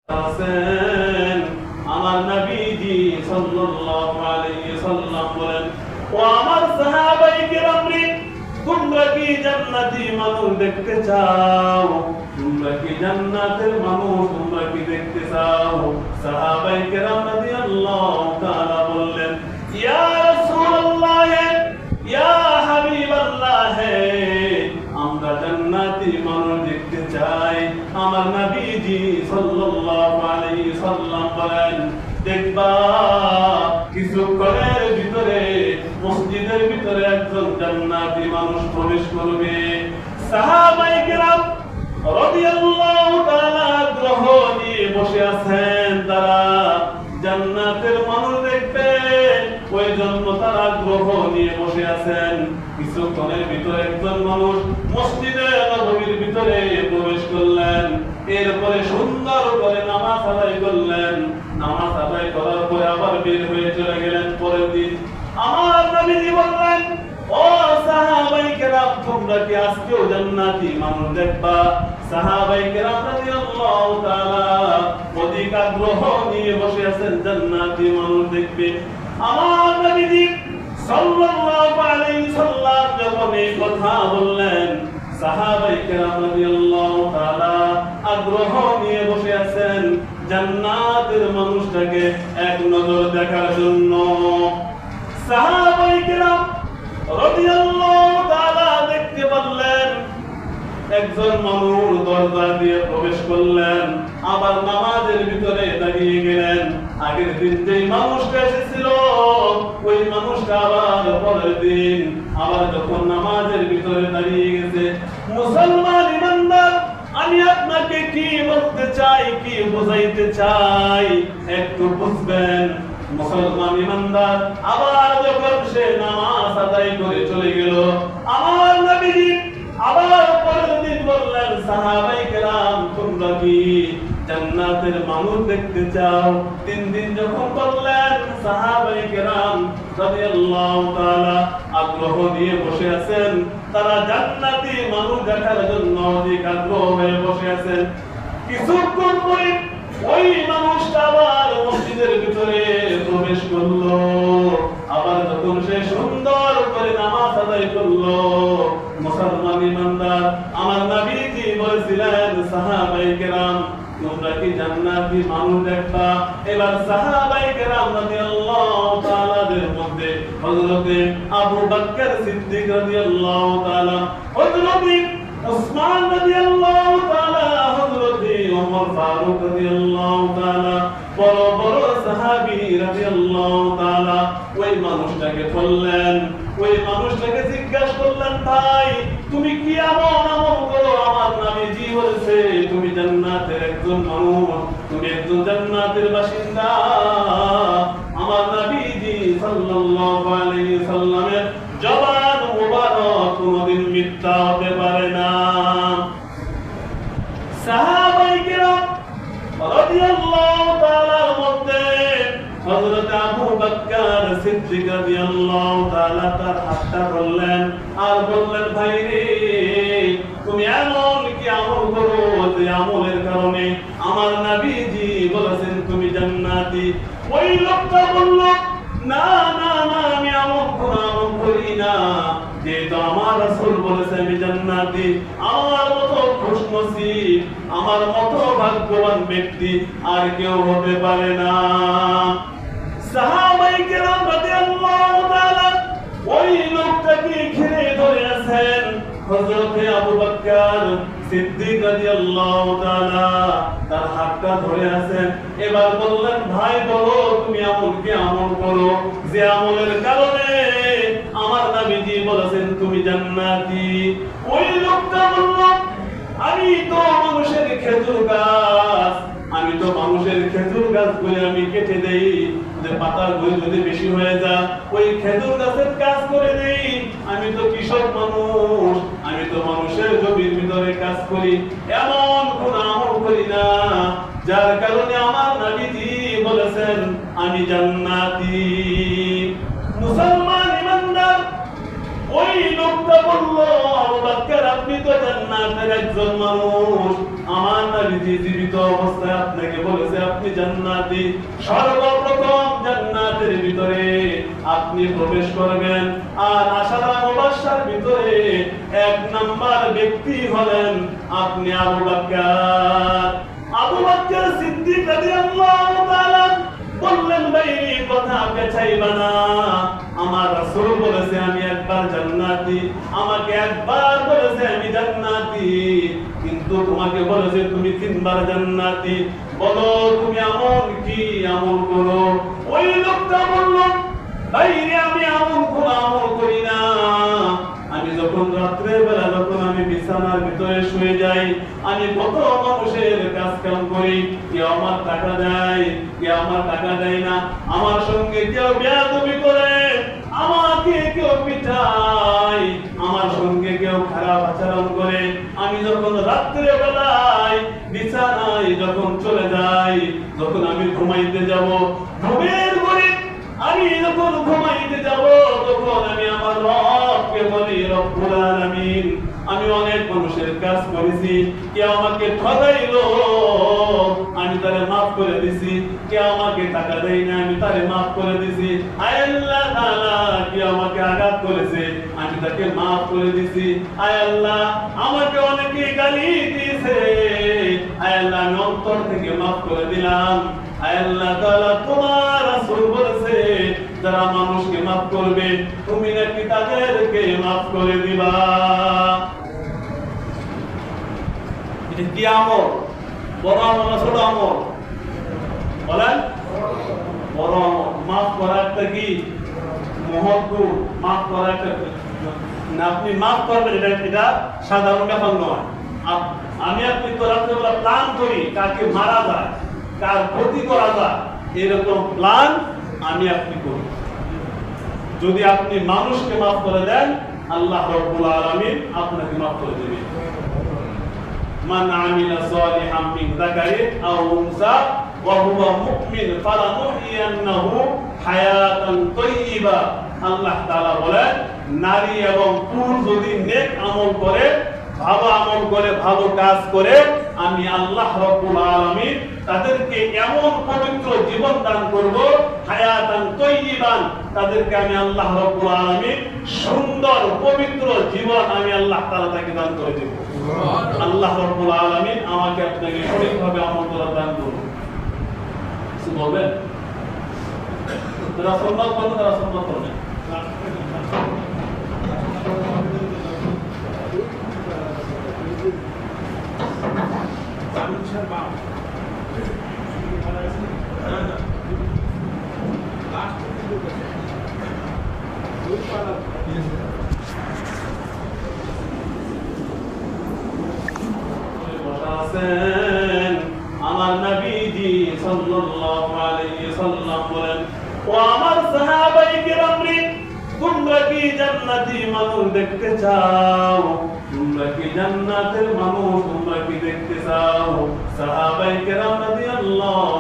আছেন আমার নবীজি সাল্লাল্লাহু আলাইহি সাল্লাম বলেন, ও আমার সাহাবায়ে কেরাম, তোমরা কি জান্নাতি মানুষ দেখতে চাও? তোমরা কি জান্নাতের মানুষ তোমরা কি দেখতে চাও? সাহাবায়ে কেরাম রাদিয়াল্লাহু তাআলা বললেন, ইয়া রাসূলুল্লাহ, ইয়া হাবিবাল্লাহ, আমরা জান্নাতি মানুষ দেখতে চাই। আমার নবীজি সাল্লাল্লাহু আলাইহি সাল্লাম বলেন, দেখবা কিছুক্ষণের ভিতরে মসজিদের ভিতরে একজন জান্নাতি মানুষ প্রবেশ করবে। সাহাবায়ে কেরাম রাদিয়াল্লাহু তাআলা আগ্রহ নিয়ে বসে আছেন, তারা জান্নাতের মানুষ দেখবে, ওই জন্য তারা আগ্রহ নিয়ে বসে আছেন। কিছুক্ষণের ভিতরে একজন মানুষ মসজিদে নববীর ভিতরে প্রবেশ করলেন। এরপরে সুন্দর করে নামাজ আদায় করলেন। নামাজ আদায় করার পরে আবার বের হয়ে চলে গেলেন পরের দিন। আমার নবীজি বললেন, ও সাহাবায়ে কেরাম, তোমরা কি আজকেও জান্নাতি মানুষ দেখবা? সাহাবায়ে কেরাম রাদিয়াল্লাহু তাআলা অধিক আগ্রহ নিয়ে বসে আছেন, জান্নাতি মানুষ দেখবে। আমার নবীজি সাল্লাল্লাহু আলাইহি সাল্লাম যখন এই কথা বললেন, সাহাবায়ে কেরাম রাদিয়াল্লাহু তাআলা আগ্রহ নিয়ে বসে আছেন জান্নাতের মানুষটাকে এক নজর দেখার জন্য। সাহাবায়ে কেরাম রাদিয়াল্লাহু তাআলা দেখতে পেলেন একজন মানুষ দরজা দিয়ে প্রবেশ করলেন, আবার নামাজের ভিতরে দাঁড়িয়ে গেলেন। আগের দিন যেই মানুষটা এসেছিল ওই মানুষটা আবার পরের দিন আবার যখন নামাজের ভিতরে দাঁড়িয়ে গেছে। মুসলমান ইমানদার, আমি আপনাকে কি বলতে চাই, কি বোঝাইতে চাই, একটু বুঝবেন। মুসলমান ইমানদার আবার যখন সে নামাজ আদায় করে চলে গেল, আমার নবীজি আবার পরের দিন বললেন, সাহাবায়ে কেরাম, তোমরা কি জান্নাতের মানুষ দেখতে চাও? তিন দিন যখন বললেন, সাহাবায়ে কেরাম রাদিয়াল্লাহু তাআলা আগ্রহ নিয়ে বসে আছেন, তারা জান্নাতি মানুষ দেখার জন্য অধিক আগ্রহ হয়ে বসে আছেন। কিছুক্ষণ পরে ওই মানুষটা আবার মসজিদের ভিতরে প্রবেশ করলো। আবার যখন সে সুন্দর করে নামাজ আদায় করলো, মুসলমান ইমানদার, আমার নবীজি বলেছিলেন, সাহাবায়ে কেরাম, তোমরা কি জান্নাতি মানুষ দেখবা? এবার সাহাবায়ে কেরাম রাদিয়াল্লাহু তাআলাদের মধ্যে হযরতে আবু বকর সিদ্দিক রাদিয়াল্লাহু তাআলা, হযরতে উসমান রাদিয়াল্লাহু তাআলা, হযরতে ওমর ফারুক রাদিয়াল্লাহু তাআলা, বড় বড় সাহাবী রাদিয়াল্লাহু তাআলা ওই মানুষটাকে বললেন, ওই মানুষটাকে জিজ্ঞাসা করলেন, ভাই তুমি কি এমন আমল করো? আমার নবীজি বলেছে তুমি জান্নাতের একজন মানুষ, তুমি একজন জান্নাতের বাসিন্দা। আমার নবীজি সাল্লাল্লাহু আলাইহি সাল্লামের জবান মুবারক কোনদিন মিথ্যা হতে পারে না। সাহাবায়ে কেরাম রাদিয়াল্লাহু তাআলার মধ্যে হযরত আবু বকর সিদ্দিক রাদিয়াল্লাহু তাআলা তার হাতটা ধরলেন আর বললেন, ভাই রে, তুমি এমন কি আমল করো যে আমলের কারণে আমার নবীজি বলেছেন তুমি জান্নাতি? ওই লোকটা বলল, না না না, আমি আমল করি না, যেহেতু আমার রাসূল বলেছে আমি জান্নাতি। আমার মতো খুশনসিব, আমার মতো ভাগ্যবান ব্যক্তি আর কেউ হতে পারে না। সাহাবায়ে কেরাম রাদিয়াল্লাহু তাআলা ওই লোকটাকে ঘিরে ধরে আছেন। হযরতে আবু বকর সিদ্দিক রাদিয়াল্লাহু তাআলা তার হাতটা ধরে আছেন। এবার বললেন, ভাই বলো তুমি আমলকে আমল করো যে আমলের কারণে আমার নবীজি বলেছেন তুমি জান্নাতি। ওই লোকটা বলল, আমি তো মানুষের খেজুর গাছ, আমি তো মানুষের খেজুর গাছগুলো আমি কেটে দেই, যে পাতাগুলো যদি বেশি হয়ে যায় ওই খেজুর গাছের কাজ করে দেই। আমি তো কৃষক মানুষ, আমি তো মানুষের জমির ভিতরে কাজ করি, এমন কোন আমল করি না যার কারণে আমার নবীজি বলেছেন আমি জান্নাতি। মুসলমান ইমানদার, ওই লোকটা বলল, আবু বকর বাক্কার আপনি তো জান্নাতের একজন মানুষ। আমার নবীজি জীবিত অবস্থায় আপনাকে বলেছে আপনি জান্নাতি। সর্বপ্রথম জান্নাতের ভিতরে আপনি প্রবেশ করবেন। আর আশারা মুবাশশার ভিতরে এক নাম্বার ব্যক্তি হলেন আপনি আবু বকর। আবু বকর সিদ্দিক রাদিয়াল্লাহু তাআলা বললেন, ভাই কথা পেছাইবা না, আমার রাসূল বলেছে আমি একবার জান্নাতি, আমাকে একবার বলেছে আমি জান্নাতি, কিন্তু তোমাকে বলেছে তুমি তিনবার জান্নাতি, বলো তুমি আমল কি আমল করো? ওই লোকটা বলল, ভাই আমি আমল করি না। আমি যখন রাত্রের বেলা যখন আমি বিছানার ভিতরে শুয়ে যাই, আমি কত মানুষের কাজ কাম করি, কেউ আমার টাকা দেয়, কেউ আমার টাকা দেয় না, আমার সঙ্গে কেউ বেয়াদবি করে, আমাকে কেউ পিটায়, আমার সঙ্গে কেউ খারাপ আচরণ করে। আমি যখন রাত্রের বেলায় বিছানায় যখন চলে যাই, যখন আমি ঘুমাইতে যাব, ঘুমের ঘরে আমি যখন ঘুমাইতে যাব, তখন আমি আমার রবকে বলি, রব্বুল আলামিন আমি অনেক মানুষের কাজ করেছি, কেউ আমাকে ঠকাইলো আমি তারে মাফ করে দিছি, কেউ আমাকে টাকা দেয় না আমি তারে মাফ করে দিছি, আয় আল্লাহ তাআলা কেউ আমাকে আঘাত করেছে আমি তাকে মাফ করে দিছি, আয় আল্লাহ আমাকে অনেকে গালি দিয়েছে, আয় আল্লাহ আমি অন্তর থেকে মাফ করে দিলাম। আয় আল্লাহ তাআলা তোমার রাসূল বলেছে যারা মানুষকে মাফ করবে তুমি নাকি তাদেরকে মাফ করে দিবা। এটা কি আমল? বড় আমল না ছোট আমল? বলেন বড় আমল। মাফ করা একটা কি মহৎ গুণ, মাফ করা একটা না, আপনি মাফ করবেন এটা সাধারণ ব্যাপার নয়। আমি আপনি তো রাত্রেবেলা প্ল্যান করি কাকে মারা যায়, কার ক্ষতি করা যায়, এরকম প্ল্যান আমি আপনি করি। যদি আপনি মানুষকে মাফ করে দেন আল্লাহ রাব্বুল আলামিন আপনাকে মাফ করে দেবেন। মান আমিলা সালিহাম মিন যাকারিন আও উনসা ওয়া হুয়া মুমিন ফালানুহইয়ান্নাহু হায়াতান তাইয়্যিবা। আল্লাহ তাআলা বলেন নারী এবং পুরুষ যদি নেক আমল করে, ভালো আমল করে, ভালো কাজ করে, আমি আল্লাহ রাব্বুল আলামিন তাদেরকে এমন পবিত্র জীবন দান করব, হায়াতান তাইয়্যিবান, তাদেরকে আমি আল্লাহ রাব্বুল আলামিন সুন্দর পবিত্র জীবন আমি আল্লাহ তাআলা তাকে দান করে দেব। আল্লাহ রাব্বুল আলামিন আমাকে আপনাকে সঠিকভাবে আমল করার দান করুন। কিছু বলবেন? রাসূল করবেন। আমার নবীজি সাল্লাল্লাহু আলাইহি সাল্লাম বলেন, ও আমার সাহাবায়ে কিরাম, তোমরা কি জান্নাতি মানুষ দেখতে চাও? তোমরা কি জান্নাতের মানুষ তোমরা কি দেখতে চাও? সাহাবায়ে কিরাম রাদিয়াল্লাহু